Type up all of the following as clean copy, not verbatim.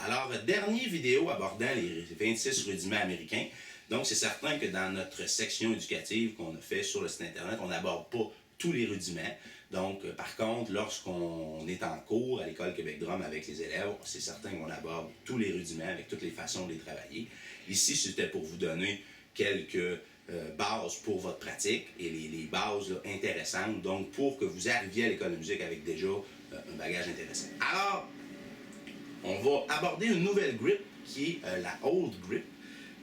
Alors, dernière vidéo abordant les 26 rudiments américains. Donc, c'est certain que dans notre section éducative qu'on a fait sur le site Internet, on n'aborde pas tous les rudiments. Donc, par contre, lorsqu'on est en cours à l'École Québec Drum avec les élèves, c'est certain qu'on aborde tous les rudiments avec toutes les façons de les travailler. Ici, c'était pour vous donner quelques bases pour votre pratique et les bases là, intéressantes, donc pour que vous arriviez à l'École de musique avec déjà un bagage intéressant. Alors, on va aborder une nouvelle grip qui est la Old Grip.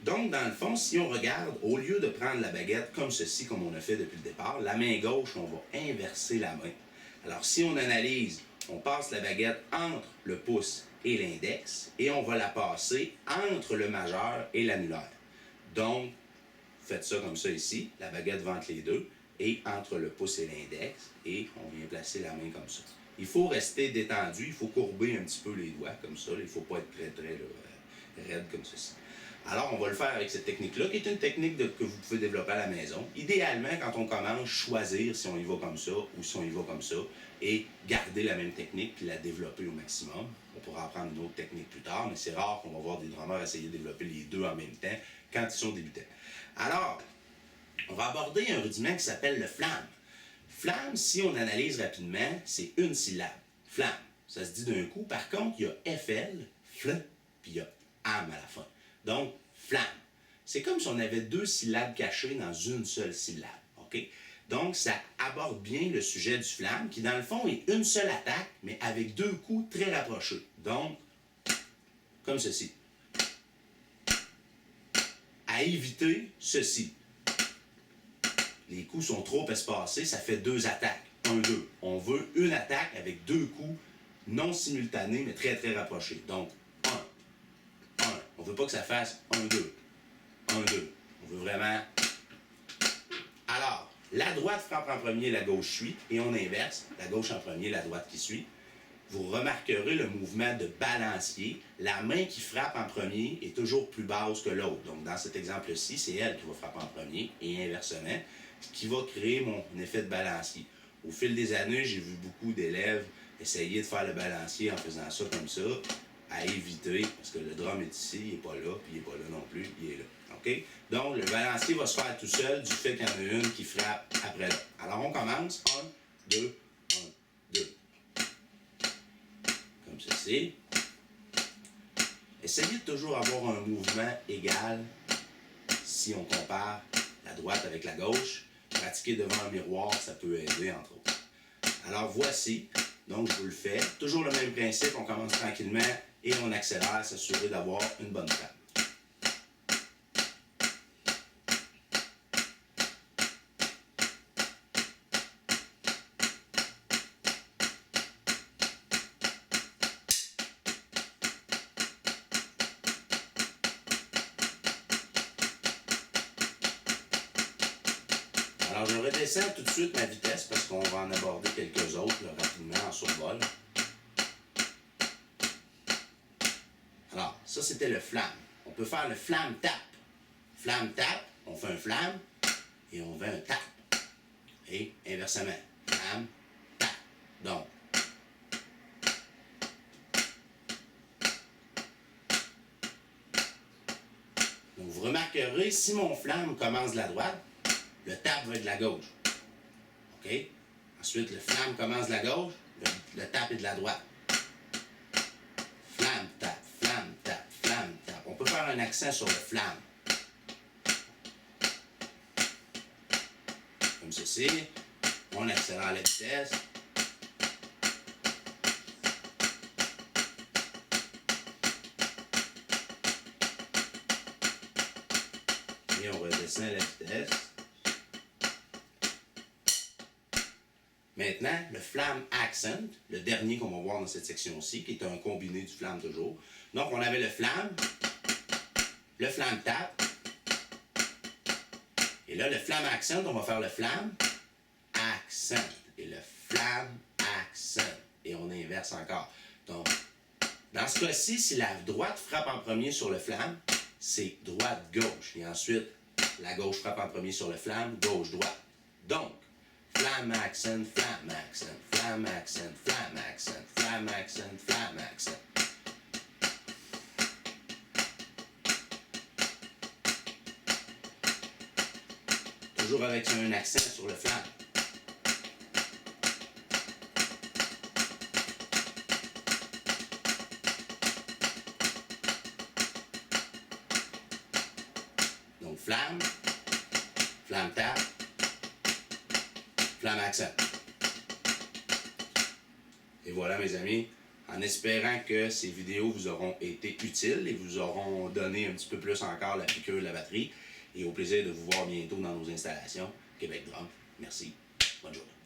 Donc, dans le fond, si on regarde, au lieu de prendre la baguette comme ceci, comme on a fait depuis le départ, la main gauche, on va inverser la main. Alors, si on analyse, on passe la baguette entre le pouce et l'index et on va la passer entre le majeur et l'annulaire. Donc, faites ça comme ça ici, la baguette va entre les deux et entre le pouce et l'index et on vient placer la main comme ça. Il faut rester détendu, il faut courber un petit peu les doigts comme ça, il ne faut pas être très raide comme ceci. Alors, on va le faire avec cette technique-là, qui est une technique que vous pouvez développer à la maison. Idéalement, quand on commence, choisir si on y va comme ça ou si on y va comme ça et garder la même technique puis la développer au maximum. On pourra apprendre une autre technique plus tard, mais c'est rare qu'on va voir des drummers essayer de développer les deux en même temps quand ils sont débutants. Alors, on va aborder un rudiment qui s'appelle le flamme. Flamme, si on analyse rapidement, c'est une syllabe. Flamme, ça se dit d'un coup. Par contre, il y a FL, FL, puis il y a AM à la fin. Donc, flamme. C'est comme si on avait deux syllabes cachées dans une seule syllabe. OK? Donc, ça aborde bien le sujet du flamme, qui dans le fond est une seule attaque, mais avec deux coups très rapprochés. Donc, comme ceci. À éviter ceci. Les coups sont trop espacés, ça fait deux attaques. 1, 2. On veut une attaque avec deux coups non simultanés, mais très rapprochés. Donc, 1. On ne veut pas que ça fasse 1, 2. 1, 2. On veut vraiment... Alors, la droite frappe en premier, la gauche suit, et on inverse. La gauche en premier, la droite qui suit. Vous remarquerez le mouvement de balancier. La main qui frappe en premier est toujours plus basse que l'autre. Donc, dans cet exemple-ci, c'est elle qui va frapper en premier, et inversement, ce qui va créer mon effet de balancier. Au fil des années, j'ai vu beaucoup d'élèves essayer de faire le balancier en faisant ça comme ça, à éviter, parce que le drum est ici, il n'est pas là, puis il n'est pas là non plus, il est là. OK? Donc, le balancier va se faire tout seul du fait qu'il y en a une qui frappe après l'autre. Alors, on commence. 1, 2, 1, 2. Comme ceci. Essayez de toujours avoir un mouvement égal si on compare la droite avec la gauche. Pratiquer devant un miroir, ça peut aider, entre autres. Alors, voici. Donc, je vous le fais. Toujours le même principe. On commence tranquillement et on accélère, s'assurer d'avoir une bonne frappe. Alors, je redescends tout de suite ma vitesse parce qu'on va en aborder quelques autres là, rapidement en survol. Alors, ça c'était le flamme. On peut faire le flamme tap. Flamme tap, on fait un flamme et on fait un tap. Et inversement, flamme, tap. Donc, vous remarquerez, si mon flamme commence de la droite, le tap va être de la gauche. OK? Ensuite, le flamme commence de la gauche, le tap est de la droite. Flamme, tap, flamme, tap, flamme, tap. On peut faire un accent sur le flamme. Comme ceci. On accélère la vitesse. Et on redescend la vitesse. Maintenant, le flamme accent, le dernier qu'on va voir dans cette section-ci, qui est un combiné du flamme toujours. Donc, on avait le flamme tap, et là, le flamme accent, on va faire le flamme accent, et le flamme accent, et on inverse encore. Donc, dans ce cas-ci, si la droite frappe en premier sur le flamme, c'est droite-gauche, et ensuite, la gauche frappe en premier sur le flamme, gauche-droite. Donc, flamme accent, flamme accent, flamme accent, flamme accent, flamme accent, flamme accent. toujours avec un accent sur le flam. Donc flamme, flamme tap, flamme accent. Et voilà mes amis, en espérant que ces vidéos vous auront été utiles et vous auront donné un petit peu plus encore la piqûre de la batterie. Et au plaisir de vous voir bientôt dans nos installations. Québec Drum. Merci. Bonne journée.